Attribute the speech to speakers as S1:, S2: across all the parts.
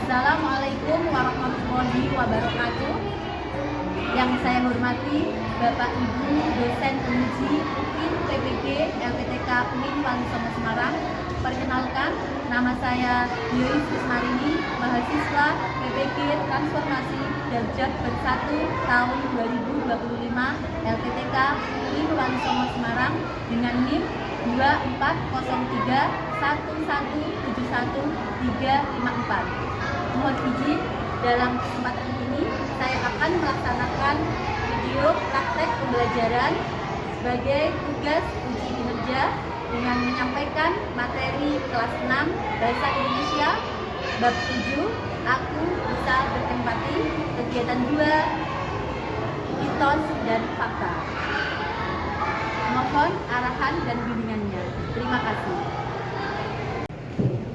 S1: Assalamualaikum warahmatullahi wabarakatuh. Yang saya hormati Bapak Ibu dosen penguji UIN PPG LPTK UIN Wali Songo Semarang. Perkenalkan, nama saya Yuri Susmarini, mahasiswa PPG Transformasi Darjat Bersatu tahun 2025 LPTK UIN Wali Songo Semarang dengan NIM 24011713154. Mohon izin, dalam kesempatan ini saya akan melaksanakan video praktek pembelajaran sebagai tugas uji kinerja dengan menyampaikan materi kelas 6 Bahasa Indonesia bab 7 Aku Bisa Berempati, kegiatan 2 mitos dan fakta. Mohon arahan dan bimbingannya. Terima kasih.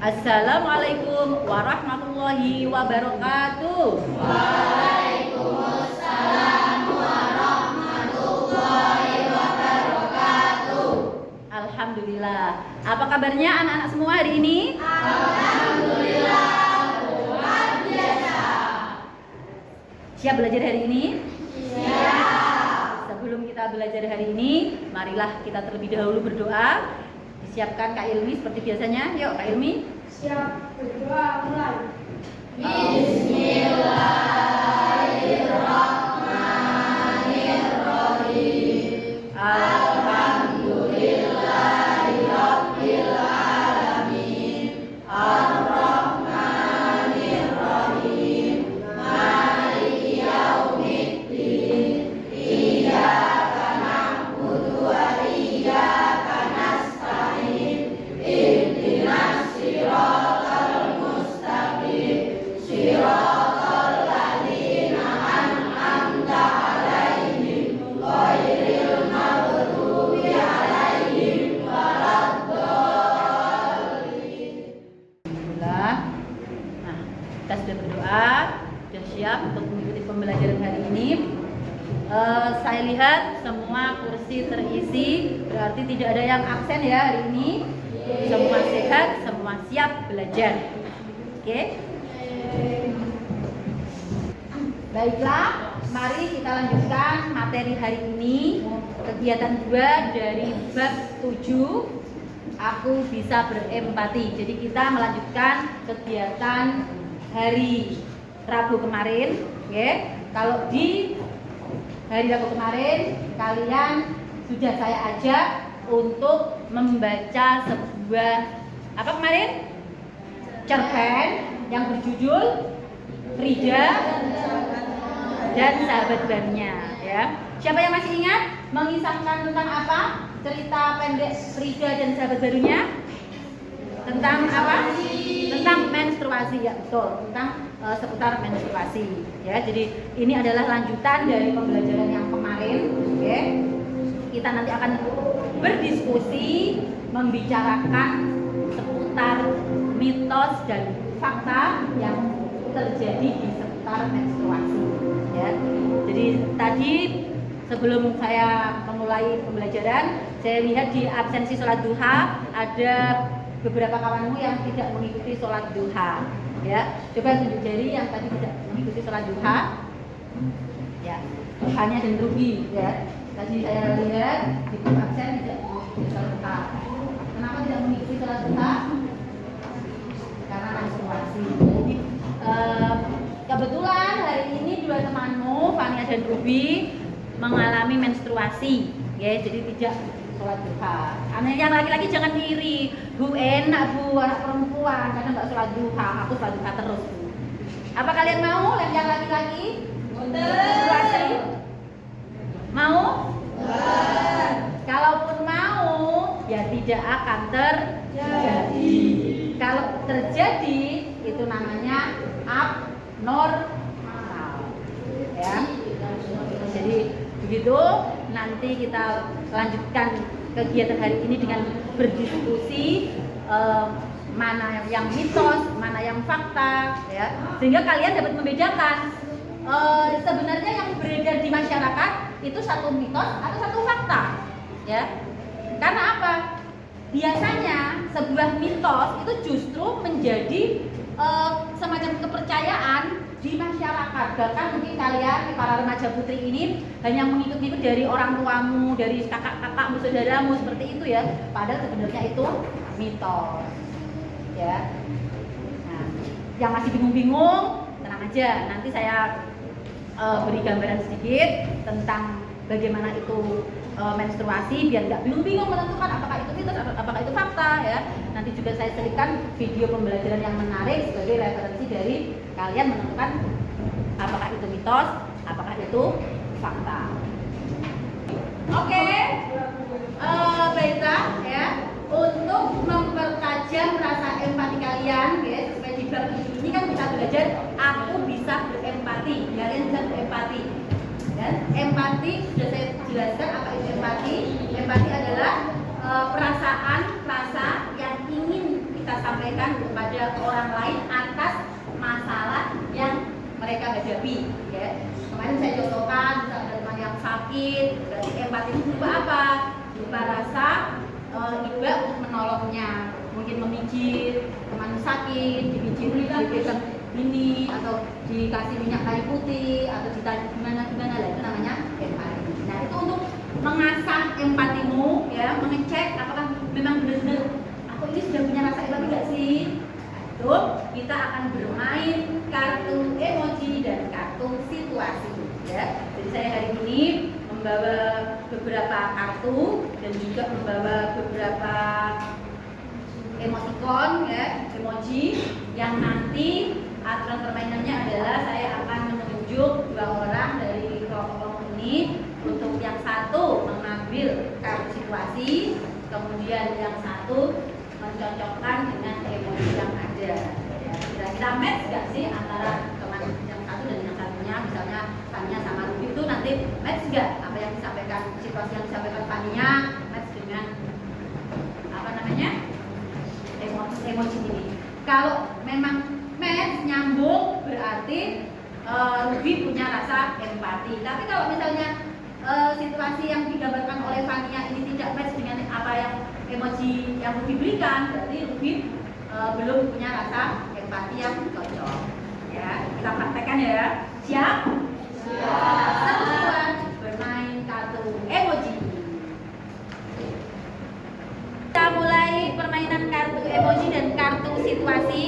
S1: Assalamualaikum warahmatullahi wabarakatuh.
S2: Waalaikumsalam warahmatullahi wabarakatuh.
S1: Alhamdulillah. Apa kabarnya anak-anak semua hari ini?
S2: Alhamdulillah, luar biasa.
S1: Siap belajar hari ini?
S2: Siap.
S1: Sebelum kita belajar hari ini, marilah kita terlebih dahulu berdoa. Disiapkan Kak Ilmi seperti biasanya. Yuk Kak Ilmi.
S2: Siap, berdoa mulai. Bismillahirrahmanirrahim. Alhamdulillahirabbil alamin. Ar-Rahmanir-Rahim. Maliki yaumiddin. Iyyaka na'budu wa iyyaka nasta'in. Ihdinas siratal mustaqim. Siratal ladzina an'amta 'alaihim ghairil maghdubi 'alaihim waladdallin.
S1: Alhamdulillah. Nah, kita sudah berdoa, sudah siap untuk mengikuti pembelajaran hari ini. Saya lihat semua kursi terisi, berarti tidak ada yang absen ya hari ini. Semua sehat, semua siap belajar. Oke? Baiklah, mari kita lanjutkan materi hari ini. Kegiatan 2 dari bab 7 Aku Bisa Berempati. Jadi kita melanjutkan kegiatan hari Rabu kemarin. Oke? Kalau di hari Rabu kemarin kalian sudah saya ajak untuk membaca sebuah apa kemarin? Cerpen yang berjudul Frida dan sahabat barunya, ya. Siapa yang masih ingat mengisahkan tentang apa? Cerita pendek Frida dan sahabat barunya? Tentang apa? Tentang menstruasi, ya betul. Tentang seputar menstruasi, ya. Jadi ini adalah lanjutan dari pembelajaran yang kemarin, oke? Kita nanti akan berdiskusi membicarakan seputar mitos dan fakta yang terjadi di seputar menstruasi, ya. Jadi tadi sebelum saya memulai pembelajaran, saya lihat di absensi sholat duha ada beberapa kawanmu yang tidak mengikuti sholat duha, ya. Coba tunjuk jari yang tadi tidak mengikuti sholat duha, ya. Hanya dan rugi, ya. Tadi saya lihat di grup absen tidak mengikuti sholat duha. Kenapa tidak mengikuti sholat duha? Karena menstruasi. Jadi kebetulan hari ini dua temanmu, Fania dan Ruby, mengalami menstruasi, ya. Jadi tidak sholat duha. Anak yang laki-laki jangan iri, Bu, enak Bu, anak perempuan kadang nggak sholat duha. Aku sholat duha terus, Bu. Apa kalian mau yang laki-laki menstruasi? Mau? Kalaupun mau, ya tidak akan terjadi. Kalau terjadi, itu namanya abnormal, ya. Jadi begitu. Nanti kita lanjutkan kegiatan hari ini dengan berdiskusi mana yang mitos, mana yang fakta, ya. Sehingga kalian dapat membedakan sebenarnya yang beredar di masyarakat itu satu mitos atau satu fakta, ya. Karena apa? Biasanya sebuah mitos itu justru menjadi semacam kepercayaan di masyarakat. Bahkan mungkin kalian para remaja putri ini hanya mengikut-ikut dari orang tuamu, dari kakak-kakakmu, saudaramu seperti itu ya. Padahal sebenarnya itu mitos. Ya. Nah, yang masih bingung-bingung, tenang aja. Nanti saya beri gambaran sedikit tentang bagaimana itu menstruasi biar nggak bingung-bingung menentukan apakah itu mitos apakah itu fakta ya. Nanti juga saya selipkan video pembelajaran yang menarik sebagai referensi dari kalian menentukan apakah itu mitos apakah itu fakta. Oke. Baiklah ya, untuk mempertajam rasa empati kalian ya, supaya di bab ini kan kita belajar aku bisa berempati, kalian bisa berempati. Dan empati sudah saya jelaskan apa itu empati. Empati adalah perasaan rasa yang ingin kita sampaikan kepada orang lain atas masalah yang mereka hadapi. Ya. Kemarin saya contohkan misalnya teman yang sakit, berarti empati itu berupa apa? Berupa rasa iba untuk menolongnya, mungkin memijit teman sakit, dipijit, diberikan ini atau dikasih minyak kayu putih atau ditanya gimana lah, itu namanya empati. Nah itu untuk mengasah empatimu ya, mengecek apakah memang benar-benar aku ini sudah punya rasa empati nggak sih. Itu kita akan bermain kartu emoji dan kartu situasi ya. Jadi saya hari ini membawa beberapa kartu dan juga membawa beberapa emoticon ya, emoji yang nanti aturan permainannya adalah saya akan menunjuk dua orang dari kelompok ini. Untuk yang satu mengambil kartu situasi, kemudian yang satu mencocokkan dengan emoji yang ada. Ya, kira-kira match gak sih antara teman yang satu dan yang satunya? Misalnya Fania sama Ruby itu nanti match gak? Apa yang disampaikan, situasi yang disampaikan Fania match dengan apa namanya? Emoji ini. Kalau memang match nyambung berarti Ruby punya rasa empati. Tapi kalau misalnya situasi yang digambarkan oleh Fania ini tidak match dengan apa yang emoji yang Ruby berikan, berarti Ruby belum punya rasa empati yang cocok. Ya, kita praktekkan ya. Siap? Siap. Semua bermain kartu emoji. Kita mulai permainan kartu emoji dan kartu situasi.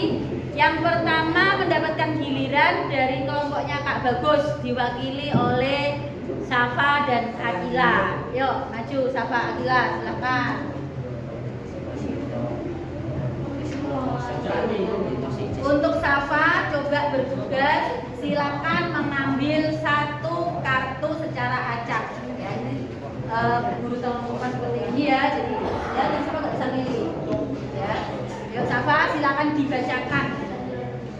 S1: Yang pertama mendapatkan giliran dari kelompoknya Kak Bagus, diwakili oleh Safa dan Akila. Yuk, maju Safa, Akila, silakan. Untuk Safa coba bertugas, silakan mengambil satu kartu secara acak. Ya, ini guru tolong seperti ini ya, jadi ya Safa nggak bisa milih. Ya, yuk Safa, silakan dibacakan.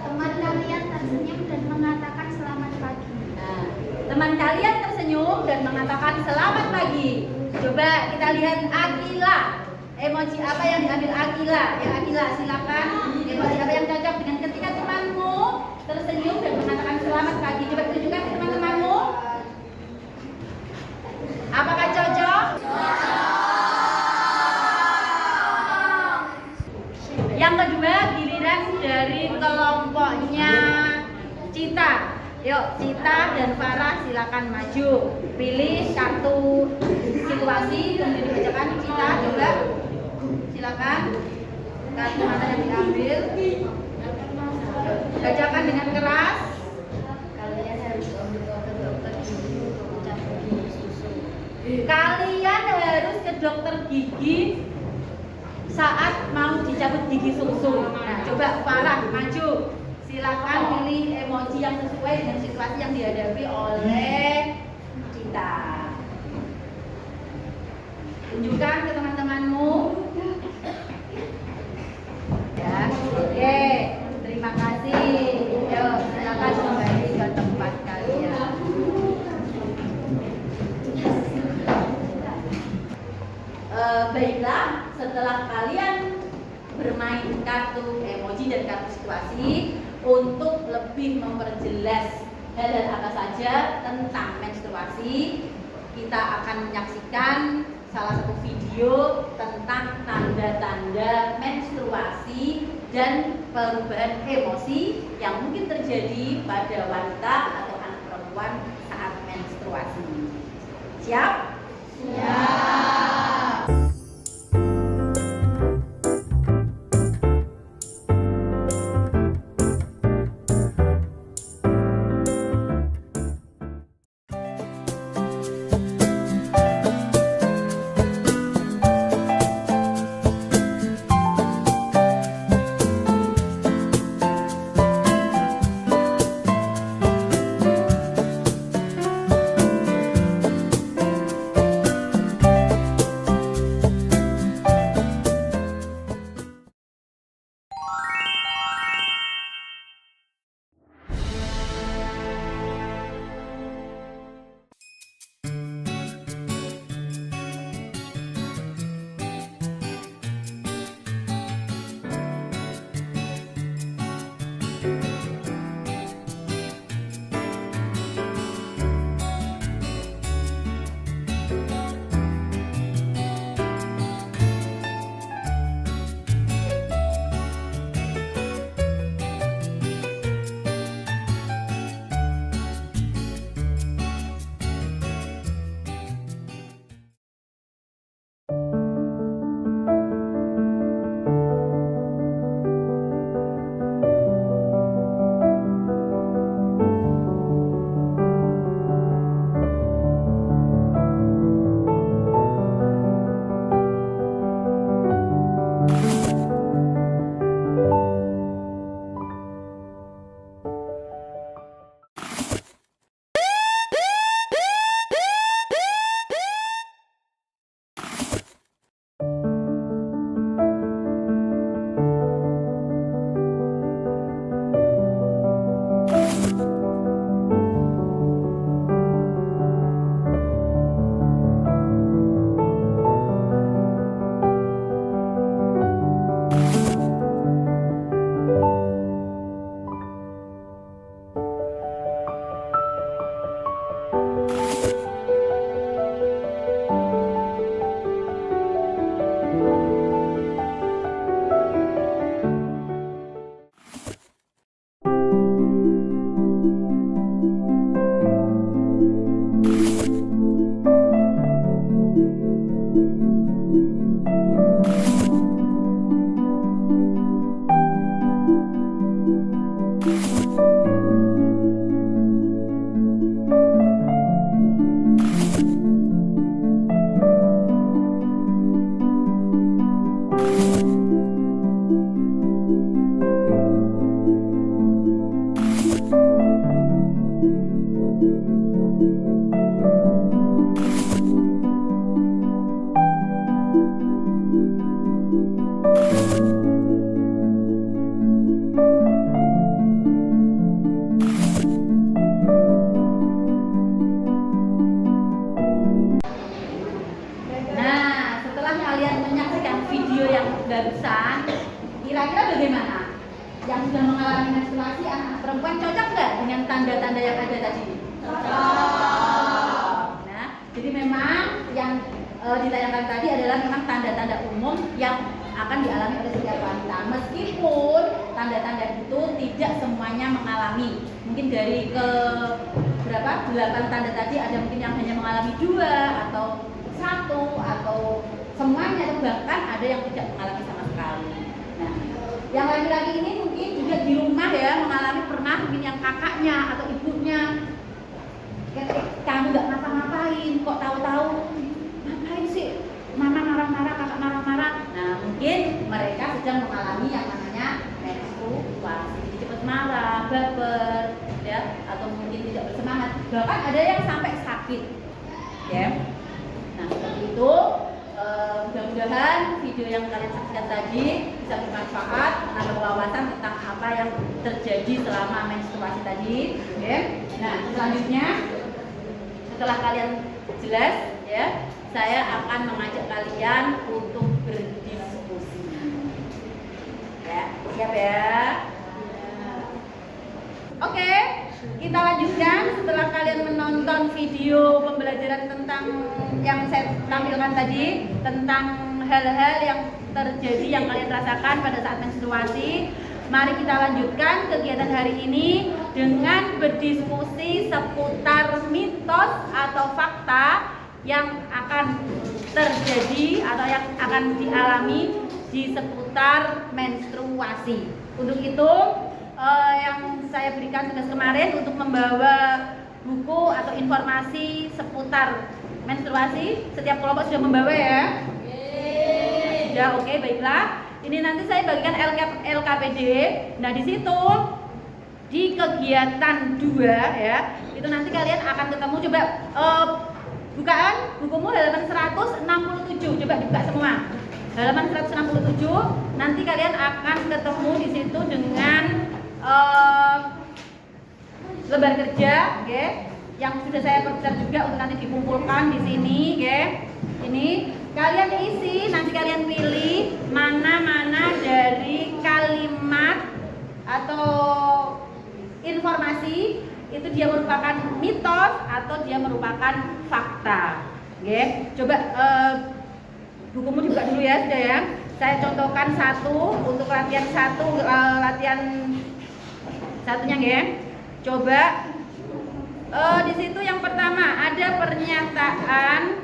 S2: Teman kalian tersenyum dan mengatakan selamat pagi.
S1: Nah, teman kalian tersenyum dan mengatakan selamat pagi. Coba kita lihat Akila. Emoji apa yang diambil Akila? Ya Akila, silakan. Emoji apa yang cocok dengan ketika temanmu tersenyum dan mengatakan selamat pagi? Coba tunjukkan ke teman-temanmu. Apakah cocok? Yang kedua, giliran dari kelompoknya Cita. Yuk, Cita dan Farah silakan maju. Pilih kartu situasi, kemudian dibacakan. Cita, coba. Silakan. Kartu mana yang diambil? Bacakan dengan keras. Kalian harus ke dokter gigi saat mau dicabut gigi susu. Nah, coba Farah maju. Silakan pilih emoji yang sesuai dengan situasi yang dihadapi oleh Cita. Tunjukkan ke teman-temanmu. Ya, oke. Terima kasih. Yuk, silakan kembali ke tempat kalian. Baiklah, setelah kalian bermain kartu emoji dan kartu situasi, untuk lebih memperjelas hal-hal apa saja tentang menstruasi, kita akan menyaksikan salah satu video tentang tanda-tanda menstruasi dan perubahan emosi yang mungkin terjadi pada wanita atau anak perempuan saat menstruasi. Siap? Siap. barusan, kira-kira bagaimana? Yang sudah mengalami menstruasi anak perempuan cocok nggak dengan tanda-tanda yang ada tadi? Cocok. Nah, jadi memang yang ditayangkan tadi adalah memang tanda-tanda umum yang akan dialami oleh setiap wanita. Meskipun tanda-tanda itu tidak semuanya mengalami. Mungkin dari ke berapa 8 tanda tadi ada mungkin yang hanya mengalami 2 atau 1 atau semuanya, atau bahkan ada yang tidak mengalami sama sekali. Nah, yang laki-laki ini mungkin juga di rumah ya mengalami pernah mungkin yang kakaknya atau ibunya kamu nggak ngapa-ngapain, kok tahu-tahu ngapain sih, mama marah-marah, kakak marah-marah. Nah, mungkin mereka sedang mengalami yang namanya menstruasi, jadi cepat marah, baper, ya, atau mungkin tidak bersemangat, bahkan ada yang sampai sakit, ya. Nah, seperti itu. Mudah-mudahan video yang kalian saksikan tadi bisa bermanfaat, menambah wawasan tentang apa yang terjadi selama menstruasi tadi. Oke. Nah, selanjutnya setelah kalian jelas, ya, saya akan mengajak kalian untuk berdiskusi. Ya, siap ya? Oke, kita lanjutkan setelah kalian menonton video pembelajaran tentang yang saya tampilkan tadi tentang hal-hal yang terjadi yang kalian rasakan pada saat menstruasi. Mari kita lanjutkan kegiatan hari ini dengan berdiskusi seputar mitos atau fakta yang akan terjadi atau yang akan dialami di seputar menstruasi. Untuk itu yang saya berikan tugas kemarin untuk membawa buku atau informasi seputar menstruasi. Setiap kelompok sudah membawa ya? Sudah, oke, baiklah. Ini nanti saya bagikan LKPD. Nah, di situ di kegiatan 2 ya, itu nanti kalian akan ketemu, coba bukaan bukumu halaman 167. Coba dibuka semua. Halaman 167. Nanti kalian akan ketemu di situ dengan lembar kerja, oke, yang sudah saya persiapkan juga untuk nanti dikumpulkan di sini, oke. Ini kalian isi, nanti kalian pilih mana-mana dari kalimat atau informasi itu dia merupakan mitos atau dia merupakan fakta, oke. Coba bukumu dibuka dulu ya, sudah ya. Saya contohkan satu untuk latihan latihan satunya, ya. Coba di situ yang pertama ada pernyataan.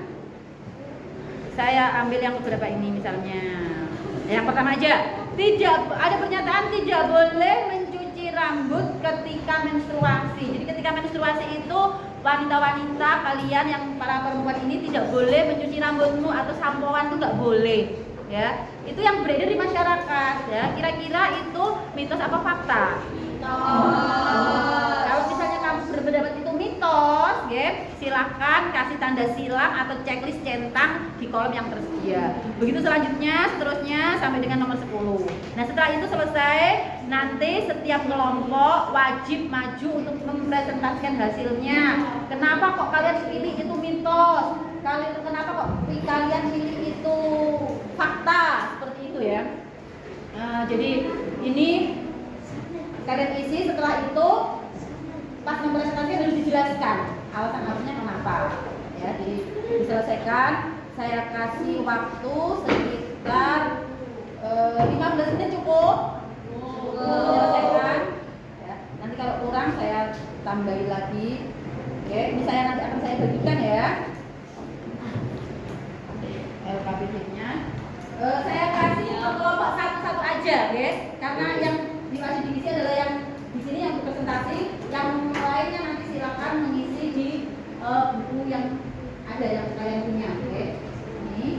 S1: Saya ambil yang beberapa ini misalnya. Yang pertama aja. Tidak ada pernyataan tidak boleh mencuci rambut ketika menstruasi. Jadi ketika menstruasi itu wanita-wanita kalian yang para perempuan ini tidak boleh mencuci rambutmu atau sampoan itu nggak boleh. Ya, itu yang beredar di masyarakat. Ya, kira-kira itu mitos apa fakta? Kalau misalnya kamu berpendapat itu mitos, ya, silahkan kasih tanda silang atau checklist centang di kolom yang tersedia. Begitu seterusnya sampai dengan nomor 10. Nah, setelah itu selesai, nanti setiap kelompok wajib maju untuk mempresentasikan hasilnya. Kenapa kok kalian pilih itu mitos? Kenapa kok kalian pilih itu fakta? Seperti itu ya. Jadi ini kalian isi, setelah itu pas mempresentasikan harus dijelaskan alasan-alasannya kenapa, ya. Jadi diselesaikan. Saya kasih waktu sekitar 15 menit cukup menyelesaikan, ya. Nanti kalau kurang saya tambahin lagi. Oke, ini nanti akan saya bagikan ya LKPD-nya. Saya kasih ke kelompok satu-satu aja, guys, karena yang wajib diisi adalah yang di sini yang presentasi, yang lainnya nanti silakan mengisi di buku yang ada yang kalian punya, oke? Ini.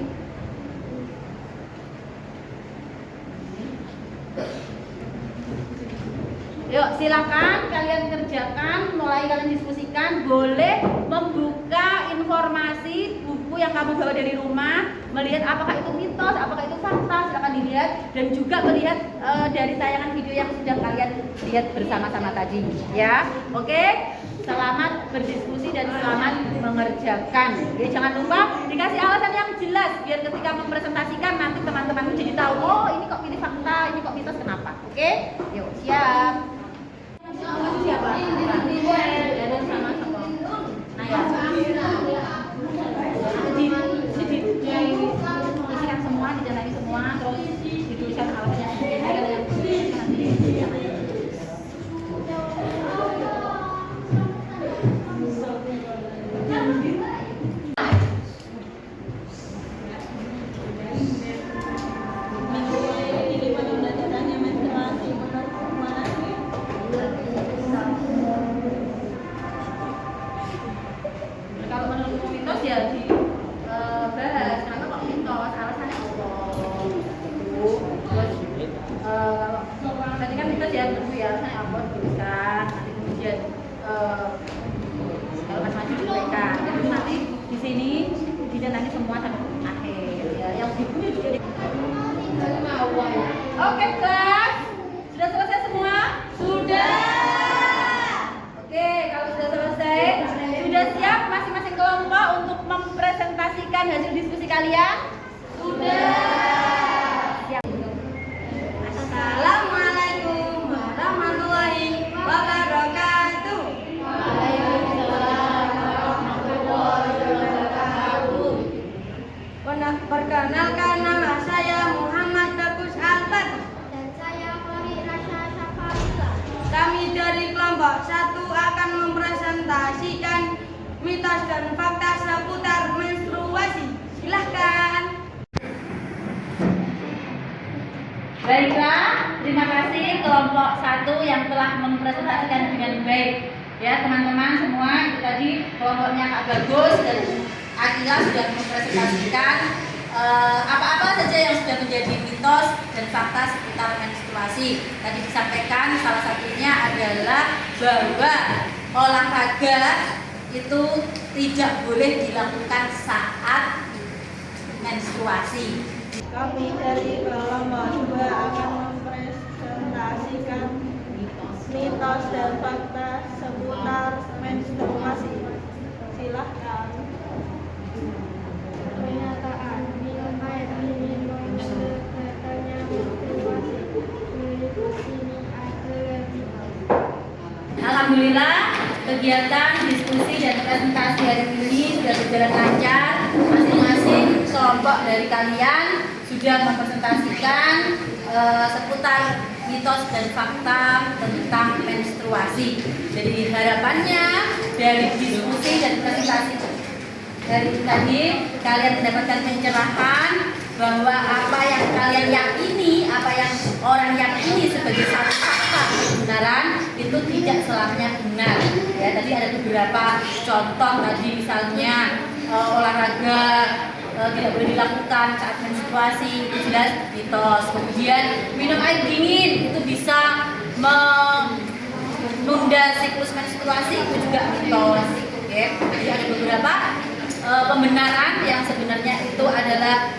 S1: Yuk, silakan kalian kerjakan, mulai kalian diskusikan, boleh membuka informasi buku yang kamu bawa dari rumah, melihat apakah itu mitos, apakah itu fakta, silakan dilihat, dan juga melihat dari tayangan video yang sudah kalian lihat bersama-sama tadi, ya. Oke, selamat berdiskusi dan selamat mengerjakan. Oke, jangan lupa dikasih alasan yang jelas biar ketika mempresentasikan nanti teman-teman jadi tahu, oh ini kok pilih fakta, ini kok mitos, kenapa. Oke, yuk siap. Siapa? Dan sama isikan semua, dijalani semua, terus dituliskan alasannya. Kalau menurut mitos ya dibahas kenapa kok mitos, alasannya apa. Terus tadi kan mitos ya menurut ya alasannya apa tuliskan, nanti kemudian kalau macam-macam diberikan. Jadi nanti di sini didanani semua sampai akhir ya. Yang bukunya juga Oke kelas, sudah selesai semua? Sudah. Oke, kalau sudah selesai, sudah siap masing-masing kelompok untuk mempresentasikan hasil diskusi kalian? Sudah. Siap.
S3: Assalamualaikum warahmatullahi wabarakatuh.
S1: Waalaikumsalam warahmatullahi wabarakatuh.
S3: Perkenalkan, nama saya Muhammad Bagus Albert.
S2: Dan saya Kori Rasha Safarila.
S3: Kami dari kelompok 1 akan mempresentasikan mitos dan fakta seputar menstruasi. Silahkan.
S1: Baiklah, terima kasih kelompok 1 yang telah mempresentasikan dengan baik. Ya teman-teman semua, itu tadi kelompoknya Kak Bagus dan Akila sudah mempresentasikan apa-apa saja yang sudah menjadi mitos dan fakta seputar menstruasi. Tadi disampaikan salah satunya adalah bahwa olahraga itu tidak boleh dilakukan saat menstruasi.
S3: Kami dari kelompok 2 akan mempresentasikan mitos dan fakta seputar menstruasi. Silahkan.
S2: Pernyataan minum air minum katanya menstruasi. Berikut ini adalah mitos.
S1: Alhamdulillah, kegiatan diskusi dan presentasi hari ini sudah berjalan lancar. Masing-masing kelompok dari kalian sudah mempresentasikan seputar mitos dan fakta tentang menstruasi. Jadi harapannya dari diskusi dan presentasi dari tadi kalian mendapatkan pencerahan bahwa apa yang kalian yakini, apa yang orang yakini sebagai satu fakta kebenaran itu tidak selamanya benar. Ya, tadi ada beberapa contoh tadi misalnya olahraga tidak boleh dilakukan saat menstruasi, itu jelas mitos. Kemudian minum air dingin itu bisa menunda siklus menstruasi, itu juga mitos. Oke, jadi ada beberapa pembenaran yang sebenarnya itu adalah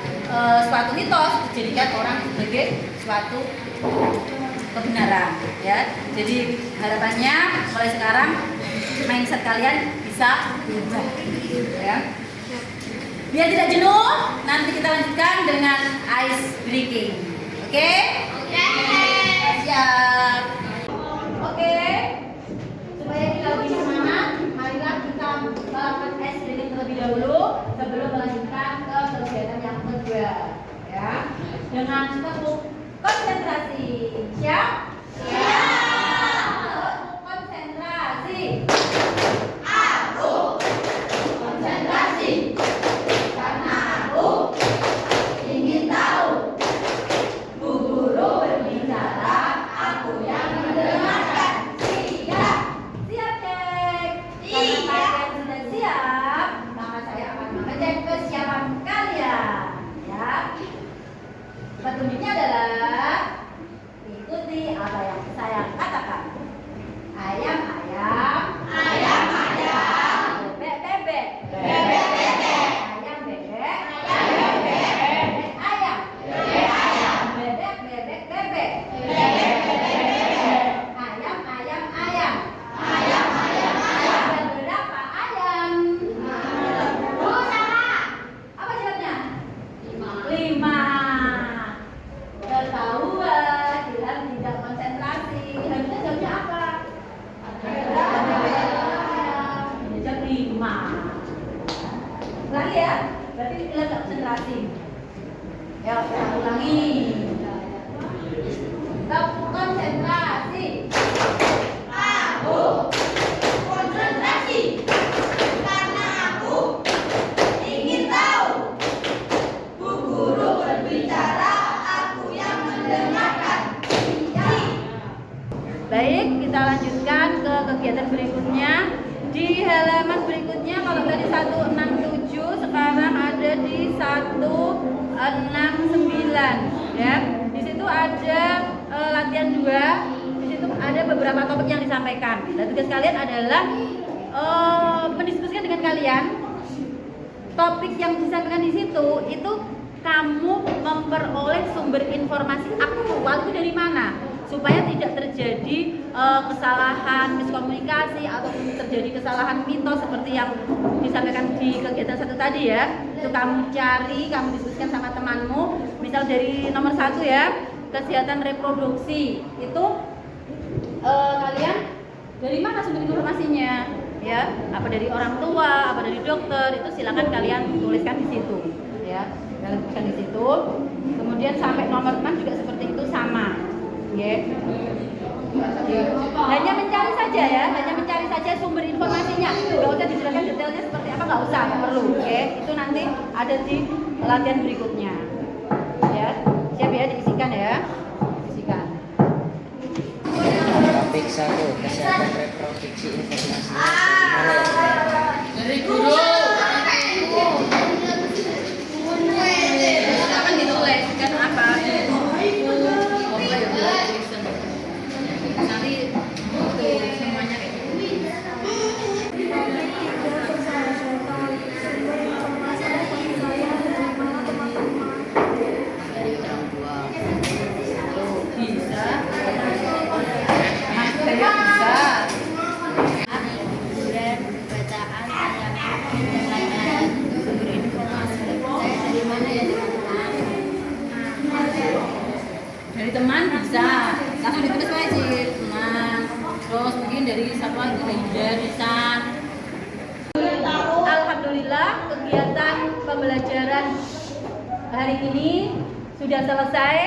S1: suatu mitos dijadikan orang sebagai suatu kebenaran. Ya, jadi harapannya mulai sekarang mindset kalian bisa berubah. Ya. Biar tidak jenuh, nanti kita lanjutkan dengan ice breaking. Oke? Oke. Siap. Oke. Supaya kita lebih semangat, marilah kita melakukan ice breaking terlebih dahulu sebelum melanjutkan ke kegiatan yang kedua. Ya. Dengan tepuk konsentrasi. Siap? Siap. Tepuk konsentrasi. Aku konsentrasi. Ingin tahu, Bu Guru berbicara, aku yang mendengarkan. Siap, siap cek. Karena kalian sudah siap, maka saya akan mengecek kesiapan kalian. Ya, petunjuknya adalah ikuti apa yang saya katakan. Ayam, ayam, ayam, ayam. Bebek, bebek, bebek, bebek. Ayam, bebek, ayam, bebek. Ayam, bebek, ayam. Bebek, bebek, bebek. Bebek, bebek, bebek. Ayam, ayam, ayam. Ayam, ayam, ayam. Ada berapa ayam? Bu, salah. Apa jawabnya? 5. Ketahuan, bilang tidak konsentrasi. Harusnya jawabnya apa? Jam 5. Lagi ya, berarti kita nggak konsentrasi. Ya, kita ulangi. Tepuk konsentrasi. Aku konsentrasi karena aku ingin tahu. Bu Guru berbicara, aku yang mendengarkan. Baik, kita lanjutkan ke kegiatan berikutnya. Di halaman berikutnya, kalau tadi 167, sekarang ada di 169. Ya, di situ ada latihan 2. Di situ ada beberapa topik yang disampaikan. Dan tugas kalian adalah mendiskusikan dengan kalian topik yang disampaikan di situ itu kamu memperoleh sumber informasi aktual itu dari mana, supaya tidak terjadi kesalahan miskomunikasi atau terjadi kesalahan mitos seperti yang disampaikan di kegiatan 1 tadi ya. Itu kamu cari, kamu diskusikan sama temanmu. Misal dari nomor 1 ya, kesehatan reproduksi itu kalian dari mana sumber informasinya? Ya, apa dari orang tua, apa dari dokter, itu silakan kalian tuliskan di situ. ya. Kalian tuliskan di situ. Kemudian sampai nomor 6 juga seperti itu sama. Ya. Hanya mencari saja ya, hanya mencari saja sumber informasinya. Nggak usah dijelaskan detailnya seperti apa, nggak usah, nggak perlu. Oke, itu nanti ada di latihan berikutnya. Ya, siap ya, diisikan ya, diisikan.
S4: Topik 1, kesehatan reproduksi informasi.
S3: Dari guru. Silakan ditulis kan apa? Nanti semuanya kayak gitu.
S4: Dari orang tua.
S3: Bisa.
S1: Saya bisa.
S2: Kemudian bacaan yang lain-lain. Sumber informasi terpercaya dari mana ya teman-teman?
S1: Dari teman bisa, langsung ditulis aja teman. Terus mungkin dari satu lagi dari lisan. Alhamdulillah kegiatan pembelajaran hari ini sudah selesai.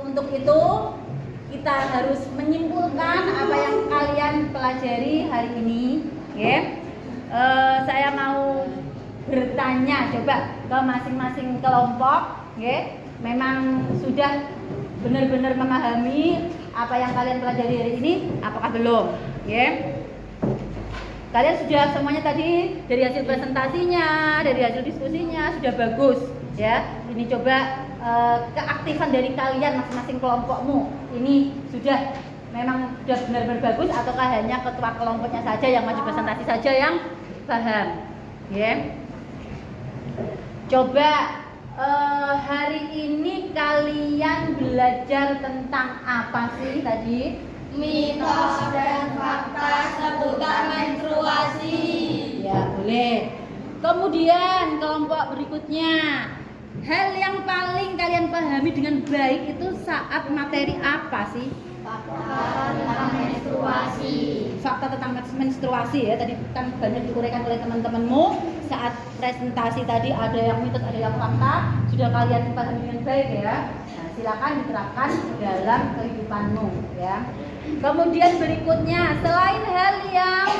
S1: Untuk itu kita harus menyimpulkan apa yang kalian pelajari hari ini. Ya. Saya mau bertanya coba ke masing-masing kelompok. Ya. Memang sudah benar-benar memahami apa yang kalian pelajari hari ini? Apakah belum? Ya. Kalian sudah semuanya tadi dari hasil presentasinya, dari hasil diskusinya sudah bagus, ya. Ini coba keaktifan dari kalian masing-masing kelompokmu. Ini sudah memang sudah benar-benar bagus ataukah hanya ketua kelompoknya saja yang maju presentasi saja yang paham, ya. Coba hari ini kalian belajar tentang apa sih tadi?
S3: Mitos dan fakta seputar menstruasi.
S1: Ya, boleh. Kemudian kelompok berikutnya, hal yang paling kalian pahami dengan baik itu saat materi apa sih?
S2: Fakta tentang menstruasi.
S1: Fakta tentang menstruasi ya, tadi kan banyak diuraikan oleh teman-temanmu. Saat presentasi tadi ada yang mitos, ada yang fakta, sudah kalian pahami dengan baik ya. Nah, silakan diterapkan dalam kehidupanmu ya. Kemudian berikutnya, selain hal yang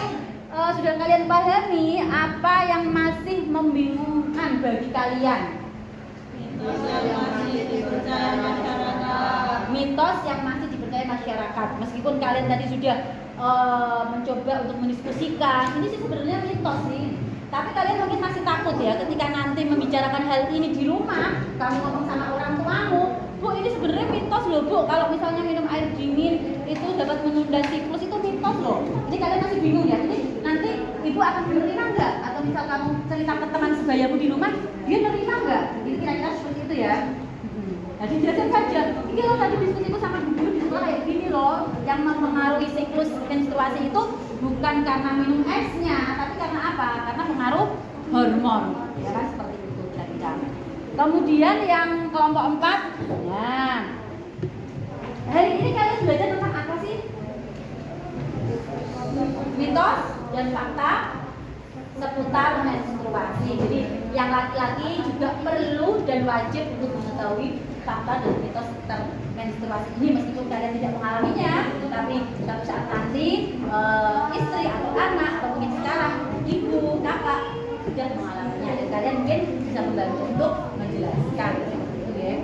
S1: sudah kalian pahami, apa yang masih membingungkan bagi kalian?
S3: Mitos yang masih dipercaya masyarakat.
S1: Mitos yang masih dipercaya masyarakat. Meskipun kalian tadi sudah mencoba untuk mendiskusikan, ini sih sebenarnya mitos sih. Tapi kalian mungkin masih takut ya ketika nanti membicarakan hal ini di rumah, kamu ngomong sama orang tuamu, Bu, ini sebenarnya mitos loh Bu, kalau misalnya minum air dingin itu dapat menunda siklus, itu mitos loh. Ini kalian masih bingung ya, ini nanti ibu akan menerima nggak? Atau misal kamu cerita ke teman sebayamu di rumah, dia nerima nggak? Ini kira-kira seperti itu ya. Jadi jelasin saja, ini loh tadi diskusiku sama Bu Guru di sekolah kayak gini loh, yang mempengaruhi siklus menstruasi itu bukan karena minum esnya, tapi karena apa? Karena pengaruh hormon, ya kan seperti itu kira-kira. Kemudian yang kelompok 4, nah, hari ini kalian belajar tentang apa sih? Mitos dan fakta seputar menstruasi. Jadi yang laki-laki juga perlu dan wajib untuk mengetahui fakta dan mitos seputar menstruasi ini, meskipun kalian tidak mengalaminya, tapi suatu saat nanti istri atau anak atau mungkin sekarang ibu, kakak sudah mengalaminya dan kalian mungkin bisa membantu untuk menjelaskan seperti itu ya.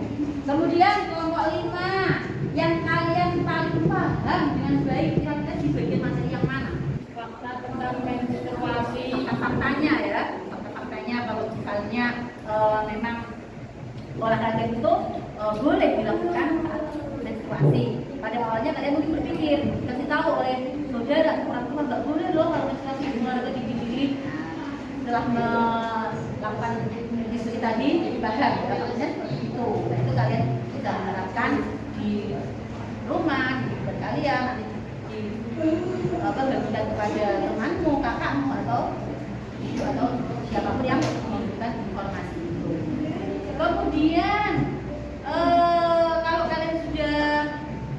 S1: Kemudian kelompok 5 yang kalian paling paham dengan baik kira-kira di bagian materi yang mana?
S3: Fakta tentang menstruasi.
S1: Fakta-faktanya ya, fakta-faktanya kalau misalnya memang olahraga itu boleh dilakukan saat menstruasi. Pada awalnya kalian mungkin berpikir, kasih tahu oleh saudara, orang tua nggak boleh loh kalau menstruasi olahraga gigi-gigi. Setelah melakukan diskusi tadi, jadi paham ya, maksudnya seperti itu. Nah, itu kalian bisa menerapkan di rumah, di tempat kalian, nanti bagikan kepada temanmu, kakakmu atau siapapun yang memberikan informasi itu. Kemudian kalau kalian sudah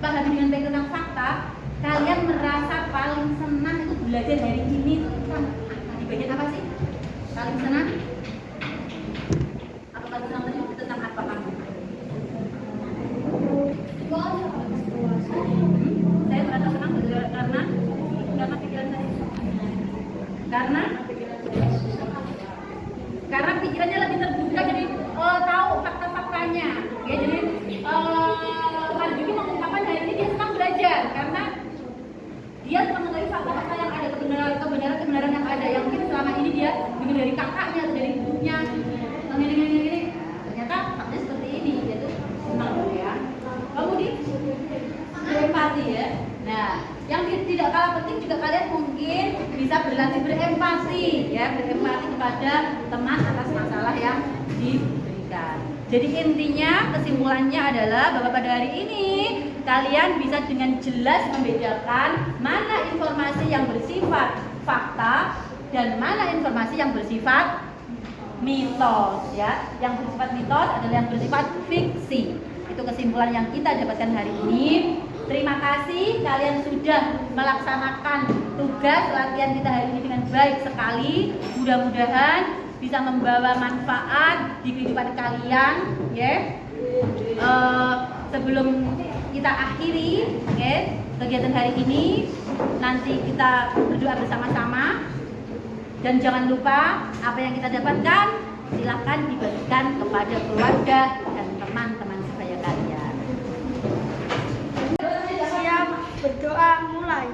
S1: paham dengan baik tentang fakta, kalian merasa paling senang itu belajar hari ini tentang di bagian apa sih? Paling senang? Apa bisa berlatih berempati ya, berempati kepada teman atas masalah yang diberikan. Jadi intinya kesimpulannya adalah bahwa pada hari ini kalian bisa dengan jelas membedakan mana informasi yang bersifat fakta dan mana informasi yang bersifat mitos ya. Yang bersifat mitos adalah yang bersifat fiksi. Itu kesimpulan yang kita dapatkan hari ini. Terima kasih kalian sudah melaksanakan tugas latihan kita hari ini dengan baik sekali. Mudah-mudahan bisa membawa manfaat di kehidupan kalian ya. Sebelum kita akhiri ya, kegiatan hari ini, nanti kita berdoa bersama-sama. Dan jangan lupa apa yang kita dapatkan silakan dibagikan kepada keluarga dan teman-teman sebaya kalian.
S3: Siap, berdoa mulai.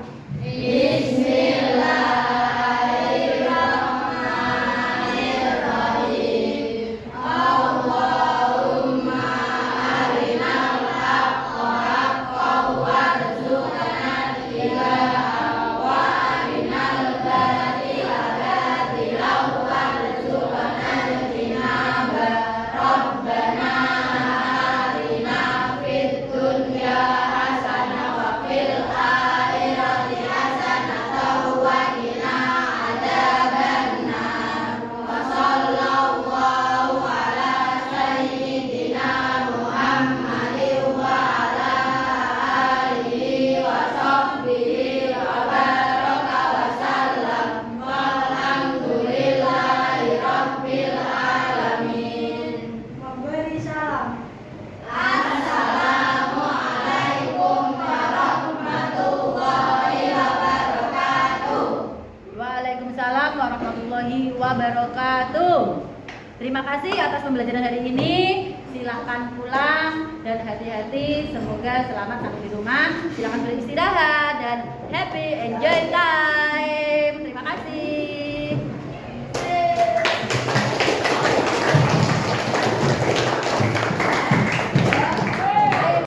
S3: Memberi salam.
S1: Waalaikumsalam warahmatullahi wabarakatuh. Terima kasih atas pembelajaran hari ini. Silahkan pulang dan hati-hati. Semoga selamat sampai di rumah. Silahkan beristirahat dan happy enjoy time. Terima kasih.